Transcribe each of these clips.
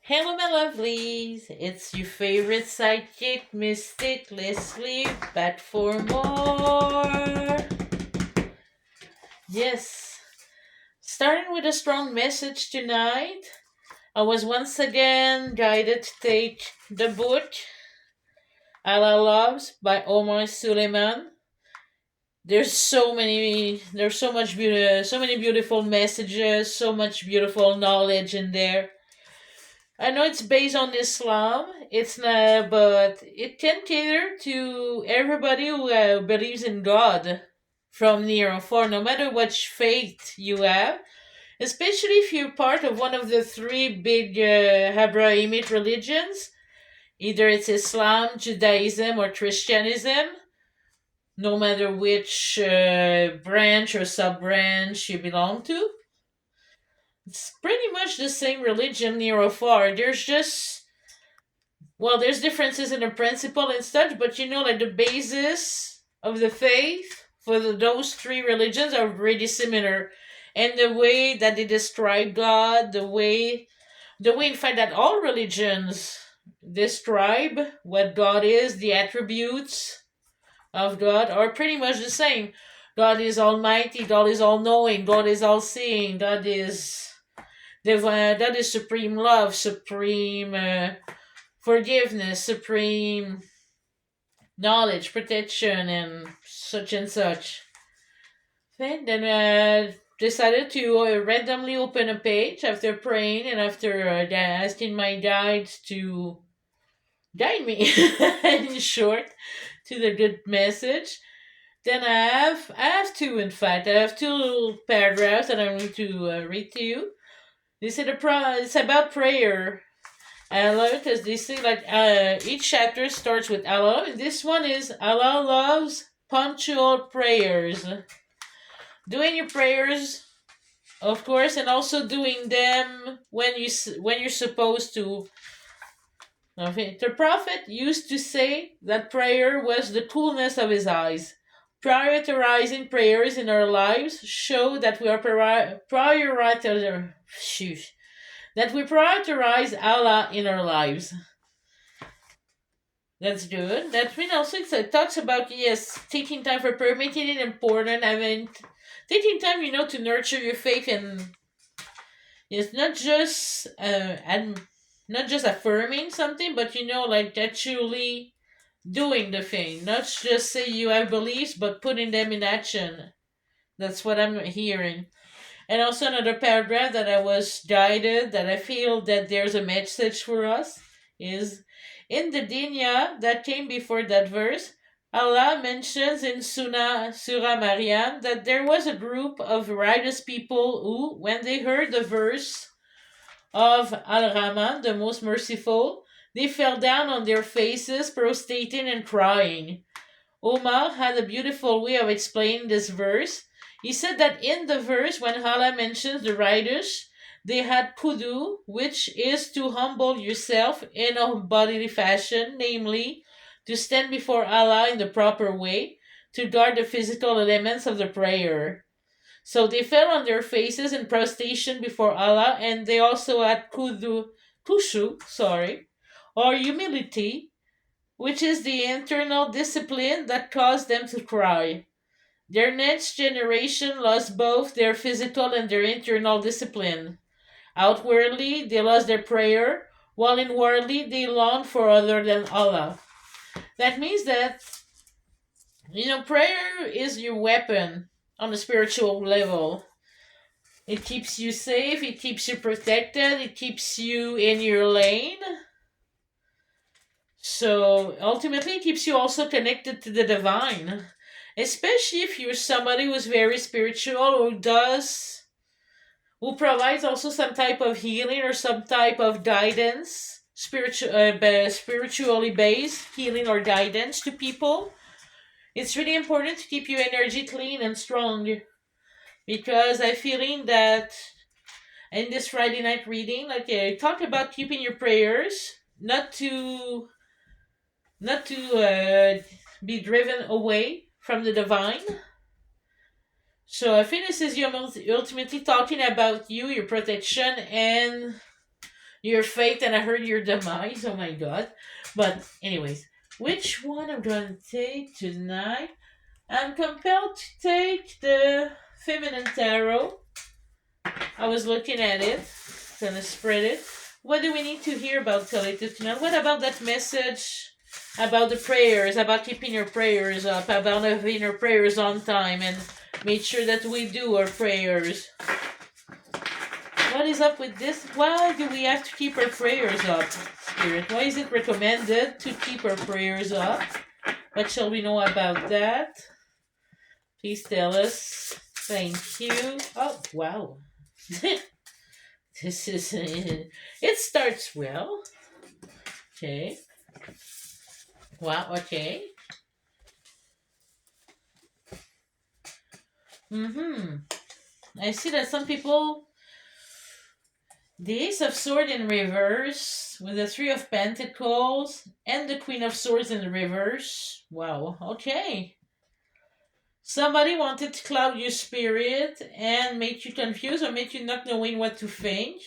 Hello, my lovelies. It's your favorite psychic mystic, Leslie, back for more. Yes, starting with a strong message tonight. I was once again guided to take the book Allah Loves by Omar Suleiman. There's so much beauty, so many beautiful messages, so much beautiful knowledge in there. I know it's based on Islam. It's not, but it can cater to everybody who believes in God from near or far, no matter which faith you have. Especially if you're part of one of the three big Abrahamic religions, either it's Islam, Judaism, or Christianism. No matter which branch or sub branch you belong to, it's pretty much the same religion near or far. There's differences in the principle and such, but like the basis of the faith for those three religions are really similar. And the way that they describe God, the way in fact that all religions describe what God is, the attributes of God are pretty much the same. God is almighty, God is all knowing, God is all seeing, God is supreme love, supreme forgiveness, supreme knowledge, protection, and such. Okay, then decided to randomly open a page after praying and after asking my guides to guide me, in short, to the good message. Then I have two little paragraphs that I'm going to read to you. It's about prayer. Allah, because they say like each chapter starts with Allah, and this one is Allah loves punctual prayers. Doing your prayers, of course, and also doing them when you're supposed to. Okay. The Prophet used to say that prayer was the coolness of his eyes. Prioritizing prayers in our lives show that we are that we prioritize Allah in our lives. That's good. That means also it talks about yes, taking time for prayer, making it important. I mean, taking time, to nurture your faith and it's not just affirming something, but like actually doing the thing. Not just say you have beliefs, but putting them in action. That's what I'm hearing. And also another paragraph that I was guided, that I feel that there's a message for us, is in the dinya that came before that verse, Allah mentions in Surah Maryam that there was a group of righteous people who, when they heard the verse of Al-Rahman, the most merciful, they fell down on their faces, prostrating and crying. Omar had a beautiful way of explaining this verse. He said that in the verse, when Allah mentions the righteous, they had kudu, which is to humble yourself in a bodily fashion, namely, to stand before Allah in the proper way, to guard the physical elements of the prayer. So they fell on their faces in prostration before Allah, and they also had kushu, or humility, which is the internal discipline that caused them to cry. Their next generation lost both their physical and their internal discipline. Outwardly, they lost their prayer, while inwardly, they longed for other than Allah. That means that, prayer is your weapon on a spiritual level. It keeps you safe, it keeps you protected, it keeps you in your lane. So ultimately, it keeps you also connected to the divine. Especially if you're somebody who's very spiritual, who provides also some type of healing or some type of guidance, spiritually based healing or guidance to people. It's really important to keep your energy clean and strong, because I feeling that in this Friday night reading, like I talk about keeping your prayers, not to be driven away from the divine. So I think this is ultimately talking about you, your protection, and Your fate, and I heard your demise. Oh my god. But anyways, which one I'm gonna take tonight? I'm compelled to take the feminine tarot. I was looking at it, gonna spread it. What do we need to hear about collective tonight? What about that message about the prayers, about keeping your prayers up, about having your prayers on time, and make sure that we do our prayers? What is up with this? Why do we have to keep our prayers up, Spirit? Why is it recommended to keep our prayers up? What shall we know about that? Please tell us. Thank you. Oh, wow. This is... it starts well. Okay. Wow, okay. I see that some people... The Ace of Swords in reverse, with the Three of Pentacles, and the Queen of Swords in reverse. Wow, okay. Somebody wanted to cloud your spirit and make you confused or make you not knowing what to think.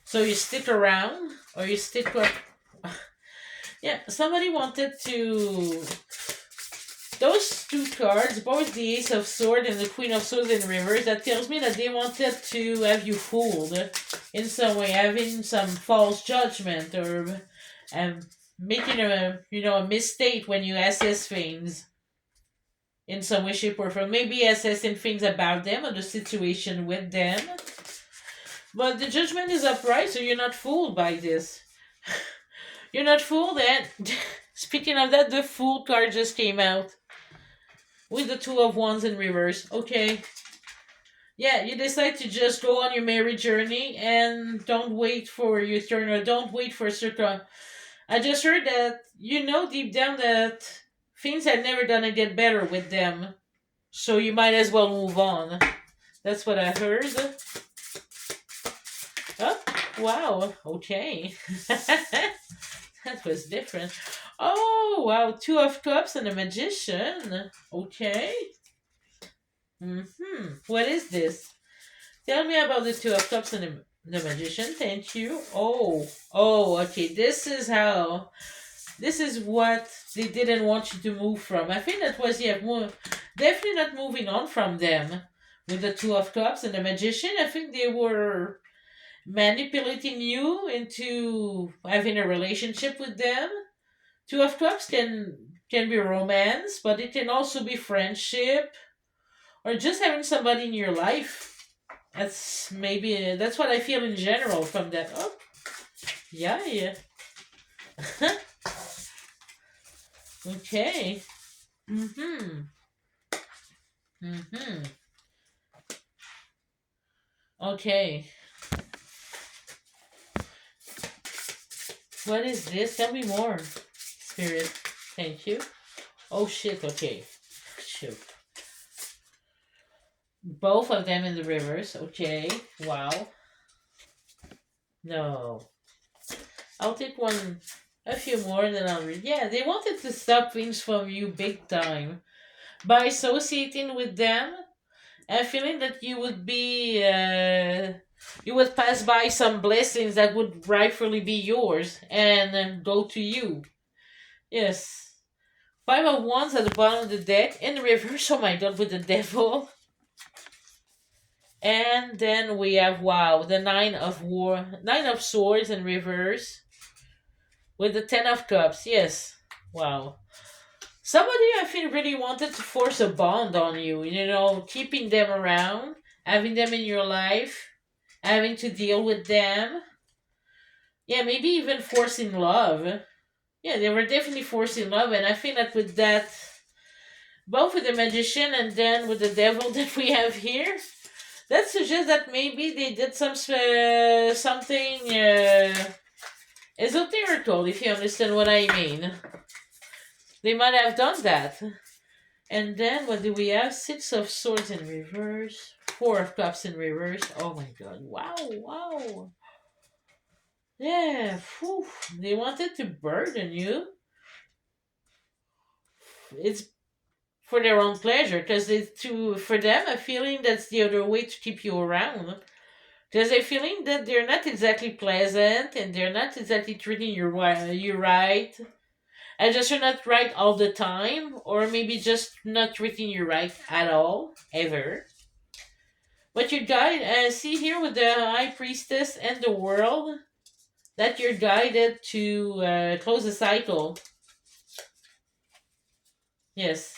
So you stick around, or you stick up. Yeah, somebody wanted to... Those two cards, both the Ace of Swords and the Queen of Swords in reverse, that tells me that they wanted to have you fooled in some way, having some false judgment, or making a mistake when you assess things in some way, shape, or form. Maybe assessing things about them or the situation with them. But the judgment is upright, so you're not fooled by this. You're not fooled, and speaking of that, the Fool card just came out. With the Two of Wands in reverse. Okay. Yeah, you decide to just go on your merry journey and don't wait for your turn, or don't wait for a certain... I just heard that you know deep down that things are never gonna get better with them. So you might as well move on. That's what I heard. Oh, wow. Okay. That was different. Oh, wow. Two of Cups and a Magician. Okay. What is this? Tell me about the Two of Cups and the Magician. Thank you. Okay. This is what they didn't want you to move from. I think that was, definitely not moving on from them with the Two of Cups and the Magician. I think they were manipulating you into having a relationship with them. Two of Cups can be romance, but it can also be friendship, or just having somebody in your life. That's what I feel in general from that. Oh, yeah. Okay. Okay. What is this? Tell me more, Spirit. Thank you. Oh shit. Okay. Shoot. Both of them in the rivers. Okay. Wow. No. I'll take a few more, and then I'll read. Yeah, they wanted to stop things from you big time. By associating with them, and feeling that you would pass by some blessings that would rightfully be yours and go to you. Yes. Five of Wands at the bottom of the deck. In the reverse, oh my god, with the devil. And then we have, wow, the Nine of Swords in reverse. With the Ten of Cups, yes. Wow. Somebody I think really wanted to force a bond on you, keeping them around, having them in your life, having to deal with them. Yeah, maybe even forcing love. Yeah, they were definitely forcing love, and I think that with that, both with the Magician and then with the Devil that we have here, that suggests that maybe they did something esoterical, if you understand what I mean. They might have done that. And then what do we have? Six of Swords in reverse. Four of Cups in reverse. Oh my god. Wow. Yeah. Whew. They wanted to burden you. It's for their own pleasure, because for them a feeling that's the other way to keep you around. There's a feeling that they're not exactly pleasant and they're not exactly treating you right. And just you're not right all the time, or maybe just not treating you right at all, ever. But you guide, see here with the high priestess and the world, that you're guided to close the cycle. Yes.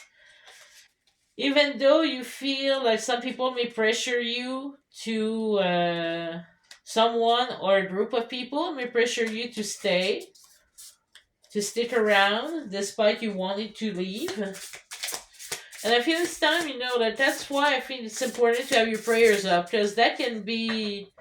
Even though you feel like some people may pressure you to, someone or a group of people may pressure you to stick around despite you wanting to leave. And I feel it's time, that's why I feel it's important to have your prayers up, because that can be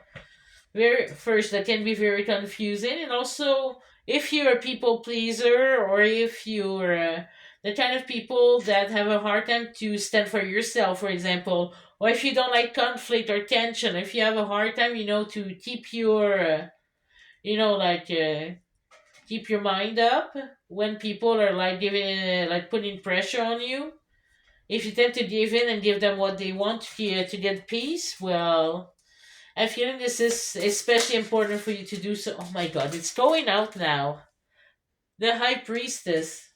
that can be very confusing. And also, if you're a people pleaser, or if you're the kind of people that have a hard time to stand for yourself, for example, or if you don't like conflict or tension, if you have a hard time, to keep your, like, keep your mind up when people are like giving, like putting pressure on you. If you tend to give in and give them what they want to get peace, well, I'm feeling this is especially important for you to do so. Oh my god, it's going out now. The High Priestess.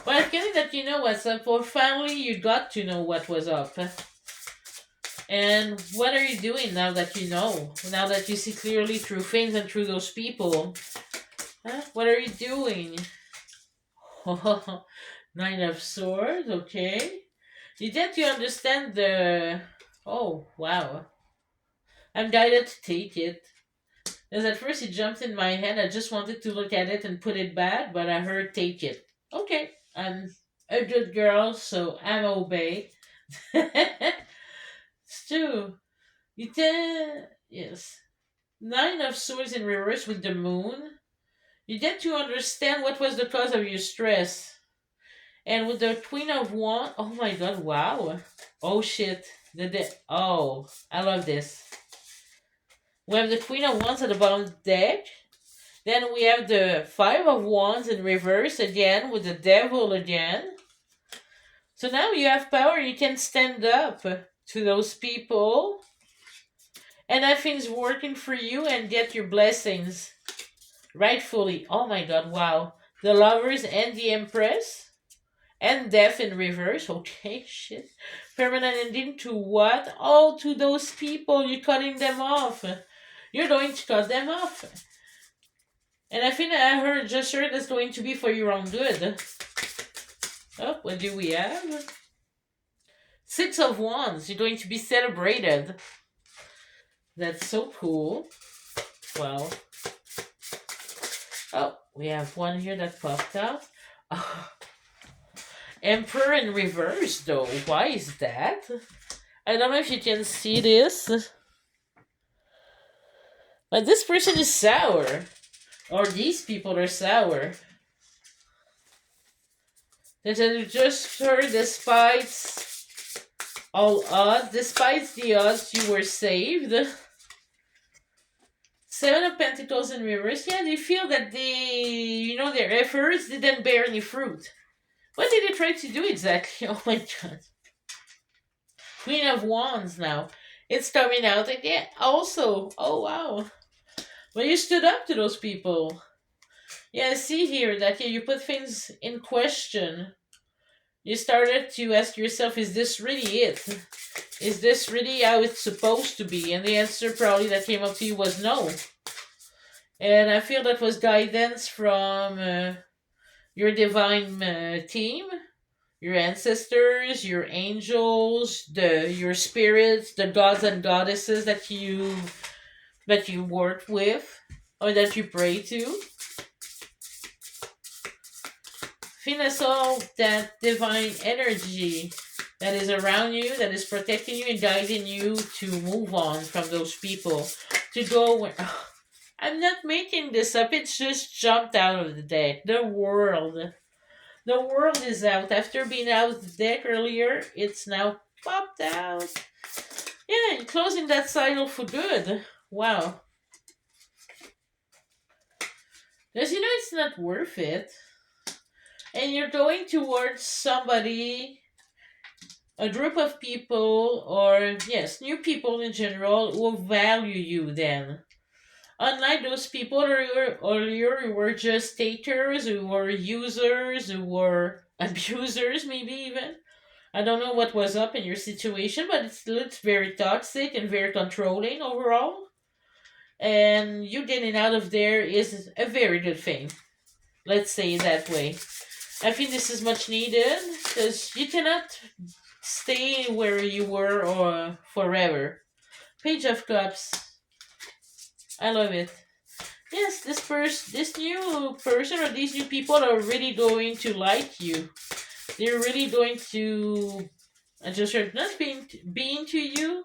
But I'm feeling that you know what's up. For family, you got to know what was up. And what are you doing now that you know? Now that you see clearly through things and through those people? Huh? What are you doing? Nine of Swords, okay. You tend to understand the. Oh, wow. I'm guided to take it. As at first it jumped in my head, I just wanted to look at it and put it back, but I heard take it. Okay, I'm a good girl, so I'm obey. Stu, yes. Nine of Swords in reverse with the moon. You get to understand what was the cause of your stress. And with the Queen of Wands, oh my god, wow. Oh shit. Oh, I love this. We have the Queen of Wands at the bottom of the deck. Then we have the Five of Wands in reverse again with the Devil again. So now you have power, you can stand up to those people. And everything's working for you and get your blessings rightfully. Oh my god, wow. The Lovers and the Empress. And Death in reverse. Okay, shit. Permanent ending to what? Oh, to those people. You're cutting them off. You're going to cut them off. And I think I just heard that's going to be for your own good. Oh, what do we have? Six of Wands. You're going to be celebrated. That's so cool. Wow. Oh, we have one here that popped out. Oh. Emperor in reverse, though. Why is that? I don't know if you can see this. But this person is sour. Or these people are sour. That I just heard despite all odds, despite the odds, you were saved. Seven of Pentacles in reverse. Yeah, they feel that their efforts didn't bear any fruit. What did they try to do exactly? Oh my god. Queen of Wands now. It's coming out again. Also. Oh wow. Well, you stood up to those people. Yeah, I see here that you put things in question. You started to ask yourself, is this really it? Is this really how it's supposed to be? And the answer probably that came up to you was no. And I feel that was guidance from your divine team, your ancestors, your angels, your spirits, the gods and goddesses that you work with or that you pray to. Feel all that divine energy that is around you, that is protecting you and guiding you to move on from those people, to go where. I'm not making this up. It's just jumped out of the deck. The world. The world is out. After being out of the deck earlier, it's now popped out. Yeah, you're closing that cycle for good. Wow. Because it's not worth it. And you're going towards somebody a group of people, or yes, new people in general, will value you then. Unlike those people earlier who were just takers, who were users, who were abusers, maybe even. I don't know what was up in your situation, but it looks very toxic and very controlling overall. And you getting out of there is a very good thing. Let's say it that way. I think this is much needed because you cannot stay where you were or forever. Page of Cups. I love it. Yes, this new person or these new people are really going to like you. They're really going to just not being to you.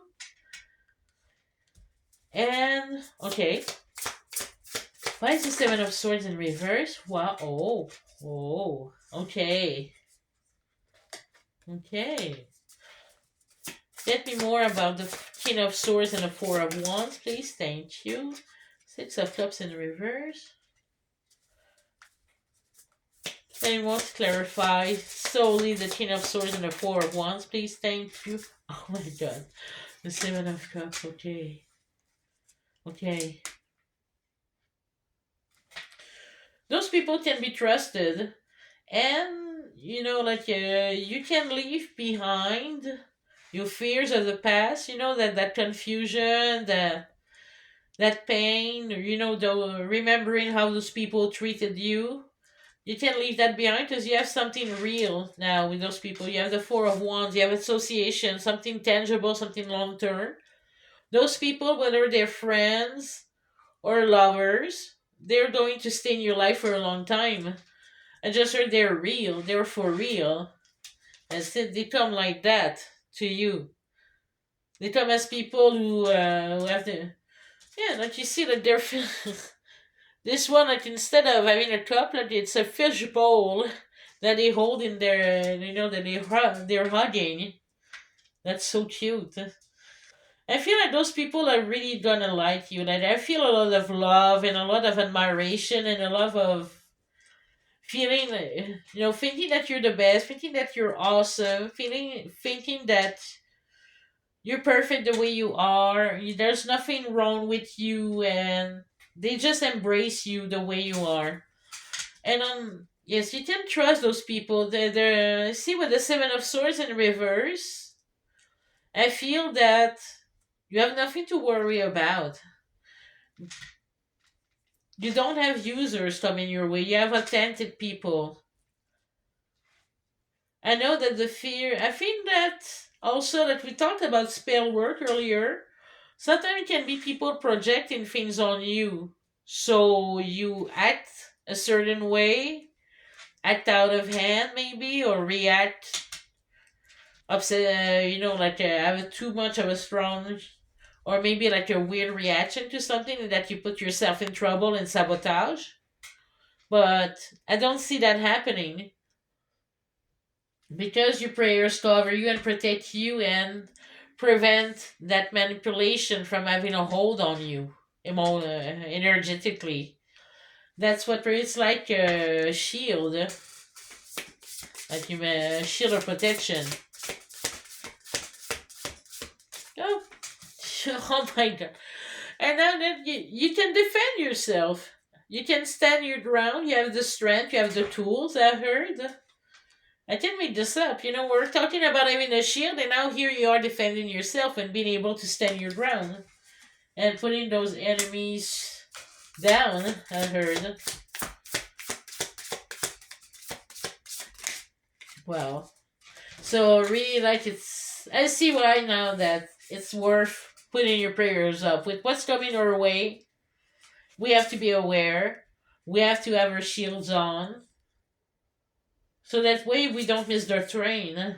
And okay, why is the Seven of Swords in reverse? Wow. Oh. Okay. Okay. Let me more about the King of Swords and the Four of Wands, please. Thank you. Six of Cups in reverse. And want to clarify solely the King of Swords and the Four of Wands, please. Thank you. Oh my God. The Seven of Cups. Okay. Okay. Those people can be trusted. And, you can leave behind your fears of the past, that confusion, that pain, the remembering how those people treated you. You can leave that behind because you have something real now with those people. You have the Four of Wands, you have association, something tangible, something long term. Those people, whether they're friends or lovers, they're going to stay in your life for a long time. And just heard they're real, they're for real. And since they come like that to you, they come as people who have the like you see that they're this one, like instead of having a cup, like it's a fish bowl that they hold in their that they're hugging. That's so cute. I feel like those people are really gonna like you. Like I feel a lot of love and a lot of admiration and a lot of feeling, thinking that you're the best, thinking that you're awesome, thinking that you're perfect the way you are. There's nothing wrong with you, and they just embrace you the way you are. And yes, you can trust those people. They're see with the Seven of Swords in reverse. I feel that you have nothing to worry about. You don't have users coming your way. You have authentic people. I know that the fear. I think that also that we talked about spell work earlier. Sometimes it can be people projecting things on you, so you act a certain way, act out of hand maybe, or react upset. Have too much of a strong, or maybe like a weird reaction to something that you put yourself in trouble and sabotage. But I don't see that happening because your prayers cover you and protect you and prevent that manipulation from having a hold on you energetically. That's what it's like a shield, like a shield of protection. Oh, oh my God. And now that you can defend yourself. You can stand your ground. You have the strength. You have the tools, I heard. I didn't make this up. We're talking about having a shield, and now here you are defending yourself and being able to stand your ground and putting those enemies down, I heard. Well, so really, like I see why now that it's worth putting your prayers up with what's coming our way. We have to be aware. We have to have our shields on, so that way we don't miss the train.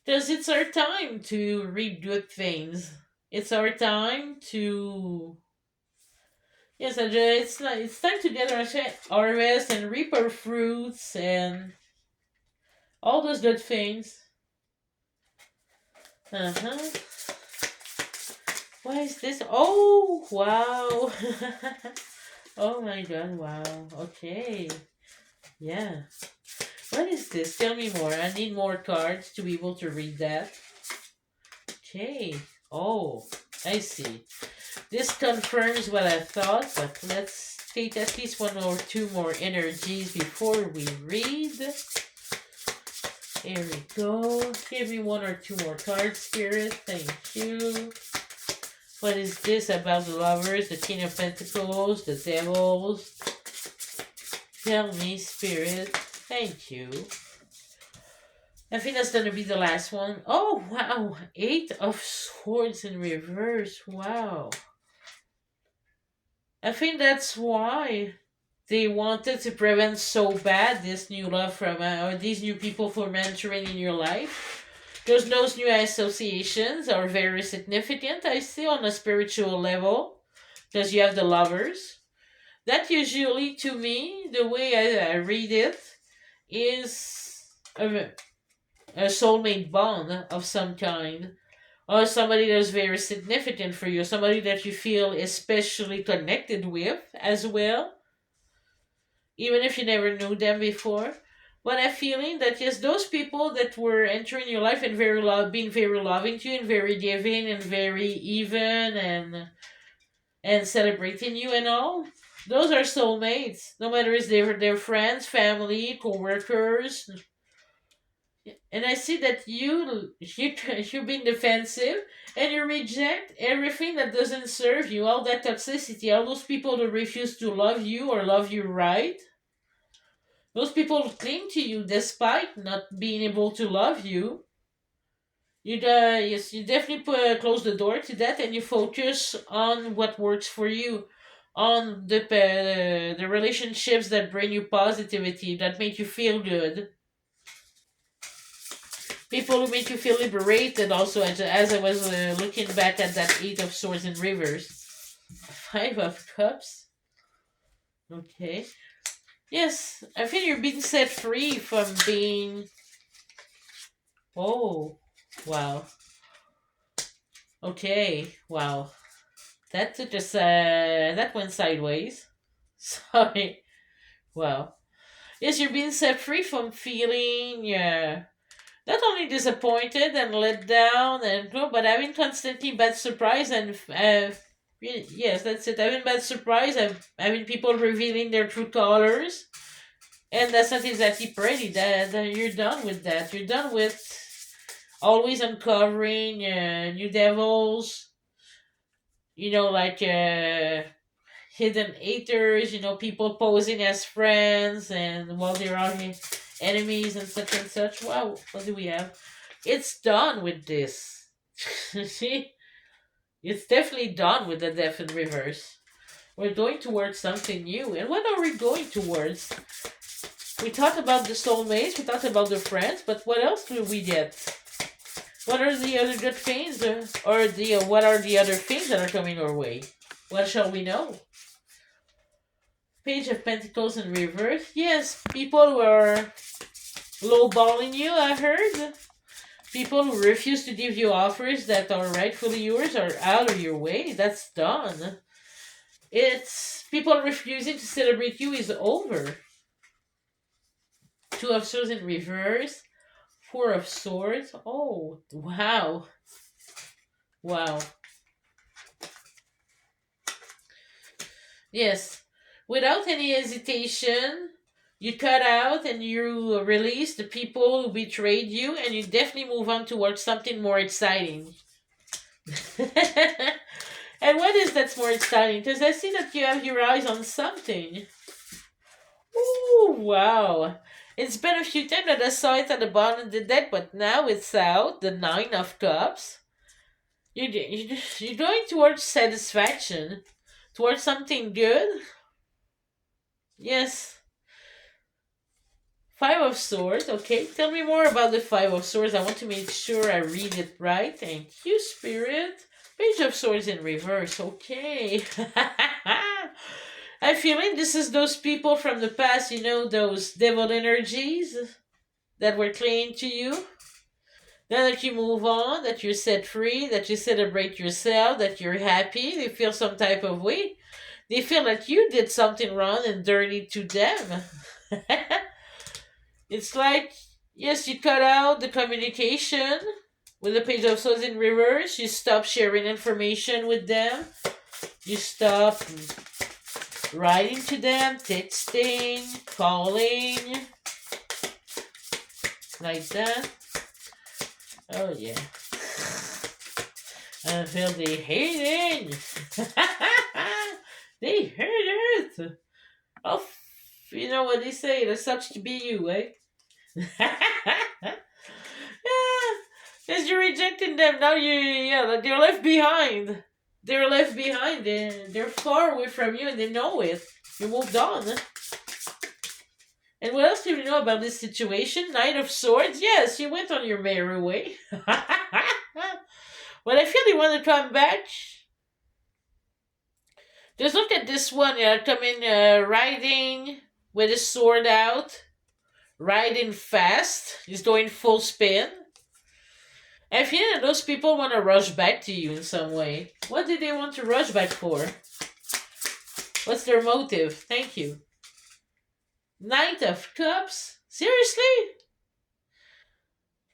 Because it's our time to reap good things. It's our time to yes, it's time to get our rest and reap our fruits and all those good things. Uh huh. Why is this? Oh, wow. Oh my God, wow. Okay. Yeah. What is this? Tell me more. I need more cards to be able to read that. Okay. Oh, I see. This confirms what I thought, but let's take at least one or two more energies before we read. Here we go. Give me one or two more cards, Spirit. Thank you. What is this about the lovers, the King of Pentacles, the devils? Tell me, Spirit. Thank you. I think that's going to be the last one. Oh, wow. 8 of Swords in reverse. Wow. I think that's why they wanted to prevent so bad this new love from, or these new people from entering in your life. Because those new associations are very significant, I see, on a spiritual level. Because you have the lovers. That usually, to me, the way I read it, is a soulmate bond of some kind. Or somebody that's very significant for you. Somebody that you feel especially connected with as well. Even if you never knew them before. But I'm feeling that yes, those people that were entering your life and being very loving to you and very giving and very even and celebrating you and all, those are soulmates. No matter if they're their friends, family, co-workers. And I see that you're being defensive and you reject everything that doesn't serve you, all that toxicity, all those people that refuse to love you or love you right. Those people cling to you despite not being able to love you. Yes, you definitely close the door to that, and you focus on what works for you, on the relationships that bring you positivity, that make you feel good, people who make you feel liberated. Also, as I was looking back at that 8 of Swords in reverse, 5 of Cups. Okay, yes, I think you're being set free from being. Oh, wow. Okay, wow. That took us, that went sideways. Sorry. Wow. Yes, you're being set free from feeling, not only disappointed and let down, and no, but having constantly bad surprise and, yes, that's it. Having bad surprise, having people revealing their true colors, and that's not exactly pretty. That you're done with that. You're done with always uncovering new devils, like hidden haters, people posing as friends and while they're all enemies and such. Wow, what do we have? It's done with this. See? It's definitely done with the Death in reverse. We're going towards something new. And what are we going towards? We talked about the soulmates, we talked about the friends, but what else do we get? What are the other good things, what are the other things that are coming our way? What shall we know? Page of Pentacles in reverse. Yes, people who are lowballing you, I heard. People who refuse to give you offers that are rightfully yours are out of your way. That's done. It's people refusing to celebrate you is over. 2 of Swords in reverse. 4 of Swords. Oh, wow. Wow. Yes. Without any hesitation, you cut out and you release the people who betrayed you, and you definitely move on towards something more exciting. And what is that's more exciting? Because I see that you have your eyes on something. Oh, wow. It's been a few times that I saw it at the bottom of the deck, but now it's out. The 9 of Cups. You're going towards satisfaction, towards something good. Yes. 5 of Swords. Okay, tell me more about the 5 of Swords. I want to make sure I read it right. Thank you, Spirit. Page of Swords in reverse. Okay. I'm feeling this is those people from the past, those devil energies that were clinging to you. Now that you move on, that you're set free, that you celebrate yourself, that you're happy, they feel some type of way. They feel that you did something wrong and dirty to them. It's like, yes, you cut out the communication with the Page of Swords in reverse. You stop sharing information with them. You stop writing to them, texting, calling, like that. Oh, yeah. I feel they hating. They hate it. Oh, you know what they say? That sucks to be you, eh? Yeah, because you're rejecting them. Now yeah, like they're left behind. They're left behind. They're far away from you and they know it. You moved on. And what else do you know about this situation? Knight of Swords? Yes, you went on your merry way. But I feel you want to come back. Just look at this one. Coming riding with his sword out. Riding fast. He's going full spin. I feel that those people want to rush back to you in some way. What did they want to rush back for? What's their motive? Thank you. Knight of Cups? Seriously?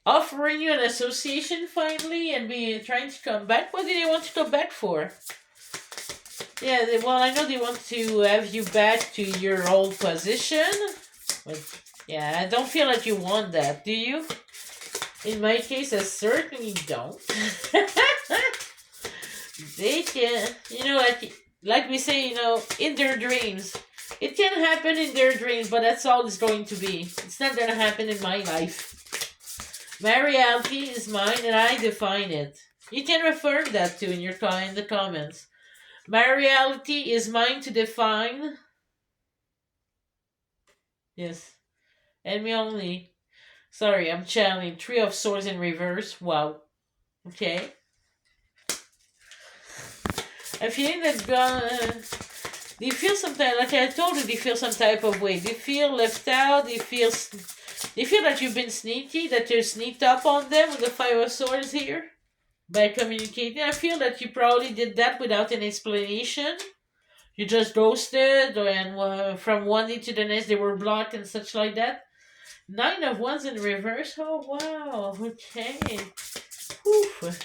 Offering you an association finally and be trying to come back? What do they want to come back for? Yeah, well, I know they want to have you back to your old position. But yeah, I don't feel like you want that, do you? In my case, I certainly don't. They can, like we say, in their dreams. It can happen in their dreams, but that's all it's going to be. It's not going to happen in my life. My reality is mine, and I define it. You can affirm that too in the comments. My reality is mine to define. Yes, and me only. Sorry, I'm channeling Three of Swords in reverse. Wow. Okay. I'm feeling that they feel sometimes, like I told you, they feel some type of way. They feel left out. They feel that you've been sneaky, that you're sneaked up on them with the Five of Swords here by communicating. I feel that you probably did that without an explanation. You just ghosted, and from one day to the next they were blocked and such like that. Nine of Wands in reverse. Oh wow. Okay. Oof.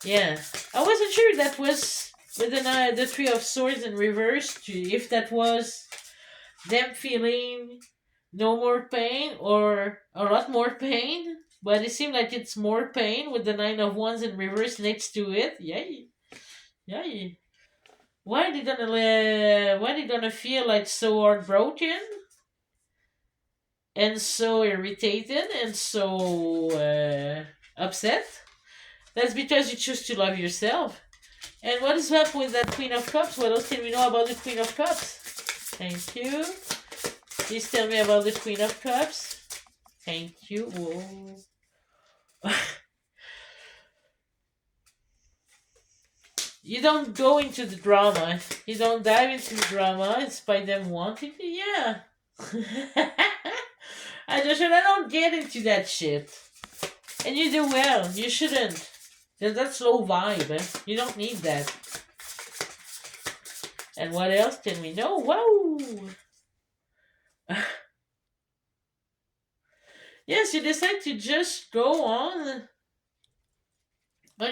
Yeah, I wasn't sure that was with the Three of Swords in reverse. If that was them feeling no more pain or a lot more pain, but it seemed like it's more pain with the Nine of Wands in reverse next to it. Yay, yay. Why are they gonna feel like so heartbroken and so irritated and so upset? That's because you choose to love yourself. And what is up with that Queen of Cups? What else can we know about the Queen of Cups? Thank you. Please tell me about the Queen of Cups. Thank you. Whoa. You don't go into the drama. You don't dive into the drama. It's by them wanting to. Yeah. I don't get into that shit. And you do well. You shouldn't. That's low vibe. You don't need that. And what else can we know? Wow! Yes, you decide to just go on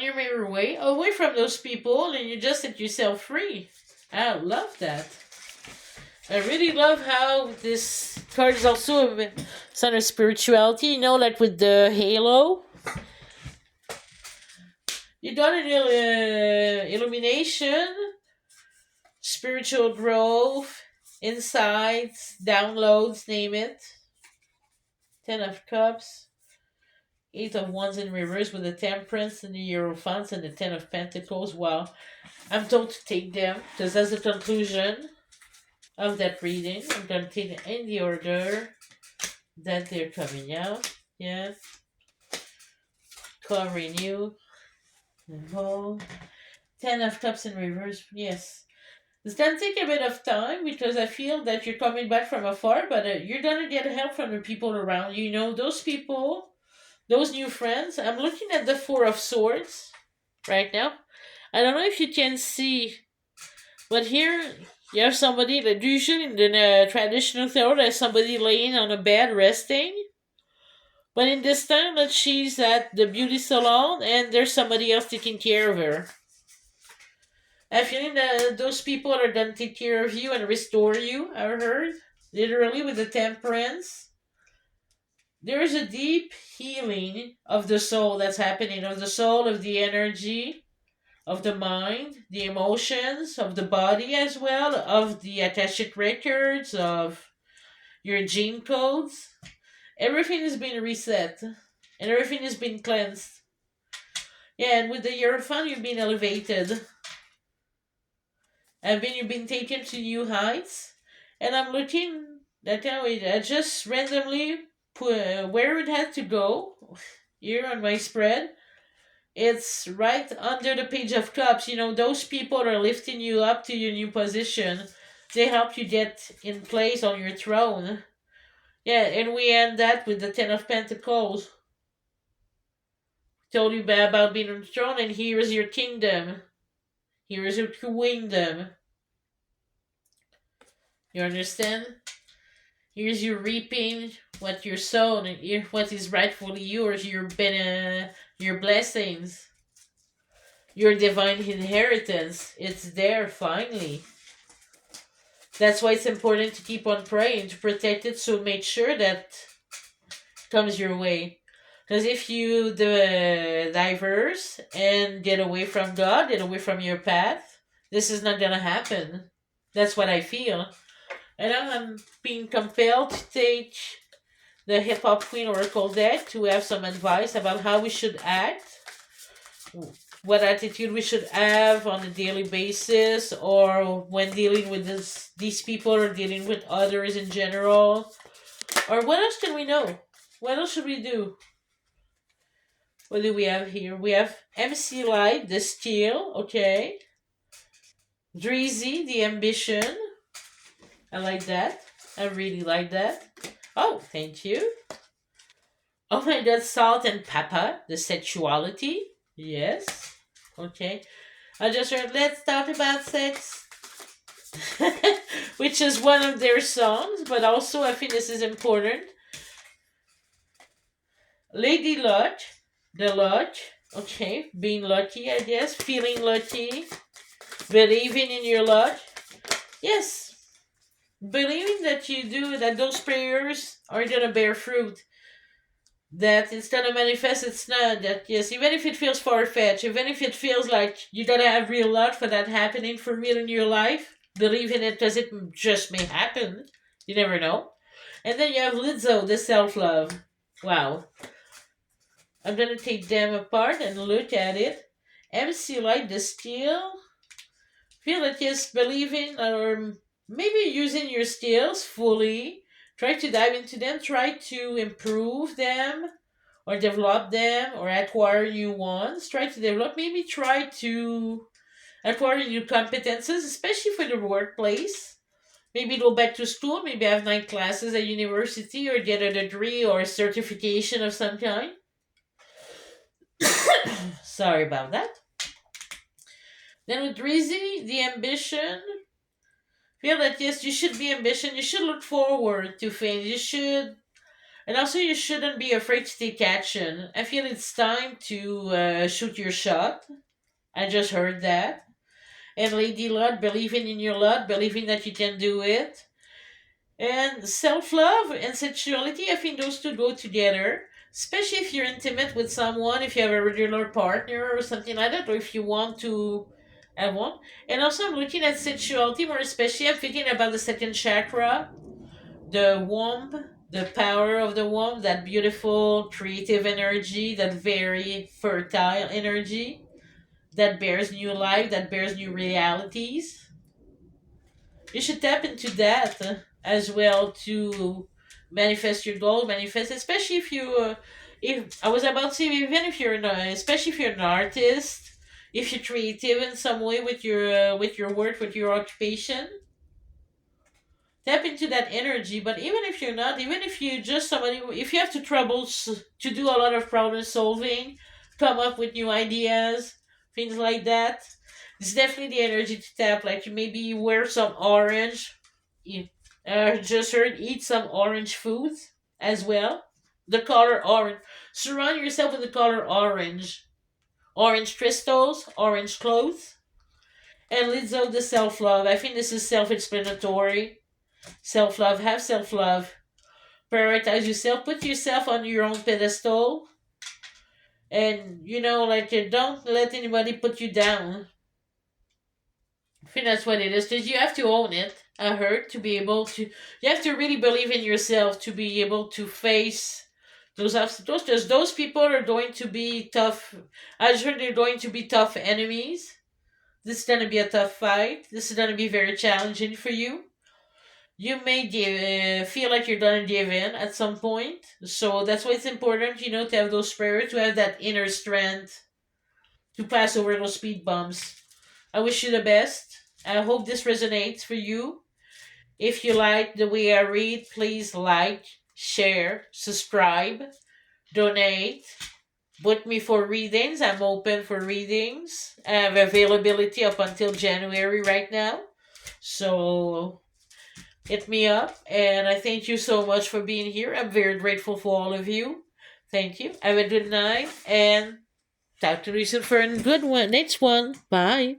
your merry way, away from those people, and you just set yourself free. I love that. I really love how this card is also a sign of spirituality, like with the halo. You got an illumination, spiritual growth, insights, downloads, name it. Ten of Cups, Eight of Wands in reverse with the Temperance and the Hierophant and the Ten of Pentacles. Wow, I'm told to take them because that's the conclusion of that reading. I'm going to take them in the order that they're coming out. Yeah. Call renew. Oh, Ten of Cups in reverse. Yes. It's going to take a bit of time because I feel that you're coming back from afar, but you're going to get help from the people around you. Those people, those new friends. I'm looking at the Four of Swords right now. I don't know if you can see, but here You have somebody that usually in the traditional tarot, there's somebody laying on a bed resting. But in this time that she's at the beauty salon and there's somebody else taking care of her. I feeling that those people are gonna take care of you and restore you, I heard. Literally with the temperance. There is a deep healing of the soul that's happening, of the soul, of the energy, of the mind, the emotions, of the body as well, of the Akashic records, of your gene codes. Everything is being reset and everything is being cleansed. Yeah, and with the Hierophant, you've been elevated. And then you've been taken to new heights. And I'm looking that now I just randomly put where it had to go here on my spread. It's right under the Page of Cups. You know, those people are lifting you up to your new position. They help you get in place on your throne. Yeah, and we end that with the Ten of Pentacles. Told you about being on the throne, and here is your kingdom. Here is your kingdom. You understand? Here's you reaping what you're sown, and what is rightfully yours. Your blessings, your divine inheritance. It's there finally. That's why it's important to keep on praying to protect it. So make sure that comes your way. Because if you diverse and get away from God, get away from your path, this is not gonna happen. That's what I feel. And I'm being compelled to take the Hip Hop Queen Oracle deck to have some advice about how we should act, what attitude we should have on a daily basis, or when dealing with these people or dealing with others in general. Or what else can we know? What else should we do? What do we have here? We have MC Light, the Steel, okay. Dreezy, the Ambition. I like that. I really like that. Oh, thank you. Oh my god, Salt and Pepper, the Sexuality. Yes. Okay. I just heard Let's Talk About Sex. Which is one of their songs, but also I think this is important. Lady Luck, the luck. Okay, being lucky, I guess. Feeling lucky. Believing in your luck. Yes. Believing that you do, that those prayers are gonna bear fruit. That it's gonna manifest, it's not. That, yes, even if it feels far fetched, even if it feels like you gotta have real luck for that happening for real in your life, believe in it because it just may happen. You never know. And then you have Lizzo, the self love. Wow. I'm gonna take them apart and look at it. MC Light, the Steel. Feel that yes, believing or maybe using your skills fully. Try to dive into them. Try to improve them or develop them or acquire new ones. Try to develop. Maybe try to acquire new competences, especially for the workplace. Maybe go back to school. Maybe have night classes at university or get a degree or a certification of some kind. Sorry about that. Then with Rizzy, the ambition. Feel that yes, you should be ambitious. You should look forward to things. You should, and also you shouldn't be afraid to take action. I feel it's time to shoot your shot. I just heard that. And Lady Luck, believing in your luck, believing that you can do it. And self love and sexuality, I think those two go together. Especially if you're intimate with someone, if you have a regular partner or something like that, or if you want to have one. And also, I'm looking at sexuality more especially. I'm thinking about the second chakra, the womb, the power of the womb, that beautiful creative energy, that very fertile energy that bears new life, that bears new realities. You should tap into that as well to manifest your goal, manifest, especially if you, if I was about to say, even if you're not, especially if you're an artist, if you're creative in some way with your work, with your occupation, tap into that energy. But even if you're not, even if you just somebody, if you have to to do a lot of problem solving, come up with new ideas, things like that, It's definitely the energy to tap. Like you maybe wear some orange. You just heard eat some orange foods as well. The color orange. Surround yourself with the color orange. Orange crystals, orange clothes, and leads out the self love. I think this is self explanatory. Self love, have self love. Prioritize yourself, put yourself on your own pedestal, and like don't let anybody put you down. I think that's what it is, because you have to own it. I heard to be able to, you have to really believe in yourself to be able to face those obstacles. Because those people are going to be tough. I heard they're going to be tough enemies. This is going to be a tough fight. This is going to be very challenging for you. You may feel like you're going to give in at some point. So that's why it's important, to have those prayers, to have that inner strength to pass over those speed bumps. I wish you the best. I hope this resonates for you. If you like the way I read, please like, share, subscribe, donate. Book me for readings. I'm open for readings. I have availability up until January right now. So hit me up. And I thank you so much for being here. I'm very grateful for all of you. Thank you. Have a good night. And talk to you soon for a good one. Next one. Bye.